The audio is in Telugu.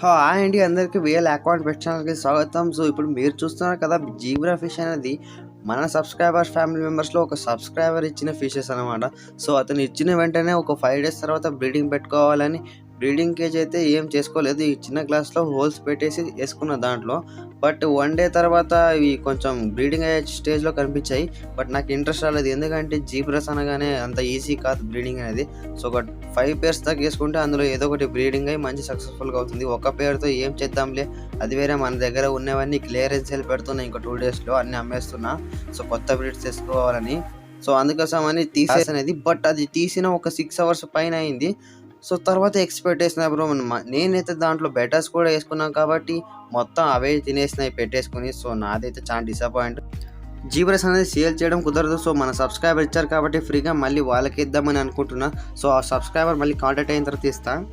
హాయ్ అండి అందరికీ వీఎల్ అకౌంట్ పెట్ ఛానల్కి స్వాగతం. సో ఇప్పుడు మీరు చూస్తున్నారు కదా, జీబ్రా ఫిష్ అనేది మన సబ్స్క్రైబర్స్ ఫ్యామిలీ మెంబర్స్లో ఒక సబ్స్క్రైబర్ ఇచ్చిన ఫిషెస్ అనమాట. సో అతను ఇచ్చిన వెంటనే ఒక 5 days తర్వాత బ్రీడింగ్ పెట్టుకోవాలని బ్రీడింగ్ కేజ్ అయితే ఏం చేసుకోలేదు. ఈ చిన్న గ్లాస్లో హోల్స్ పెట్టేసి వేసుకున్న దాంట్లో. బట్ 1 day తర్వాత ఇవి కొంచెం బ్రీడింగ్ అయ్యే స్టేజ్లో కనిపించాయి. బట్ నాకు ఇంట్రెస్ట్ రాలేదు, ఎందుకంటే జీబ్రాస్ అనగానే అంత ఈజీ కాదు బ్రీడింగ్ అనేది. సో ఒక 5 pairs దాకా వేసుకుంటే అందులో ఏదో ఒకటి బ్రీడింగ్ అయ్యి మంచి సక్సెస్ఫుల్గా అవుతుంది. ఒక పేరుతో ఏం చేద్దాంలే, అది వేరే మన దగ్గర ఉన్నవన్నీ క్లియరెన్స్ సేల్ పెడుతున్నా. ఇంకో 2 daysలో అన్నీ అమ్మేస్తున్నా. సో కొత్త బ్రీడ్స్ తెచ్చుకోవాలని. సో అందుకోసమని తీసేసినది. బట్ అది తీసిన ఒక 6 hours పైన అయింది. సో తర్వాత ఎక్స్పెక్ట్ చేసిన బ్రో, నేనైతే దాంట్లో బెటర్స్ కూడా వేసుకున్నాను కాబట్టి మొత్తం అవే తినేసినాయి పెట్టేసుకుని. సో నాదైతే చాలా డిసప్పాయింట్. జీబ్రాస్ అనేది సేల్ చేయడం కుదరదు. సో మన సబ్స్క్రైబర్ ఇచ్చారు కాబట్టి ఫ్రీగా మళ్ళీ వాళ్ళకి ఇద్దామని అనుకుంటున్నా. సో ఆ సబ్స్క్రైబర్ మళ్ళీ కాంటాక్ట్ అయిన తర్వాత ఇస్తాను.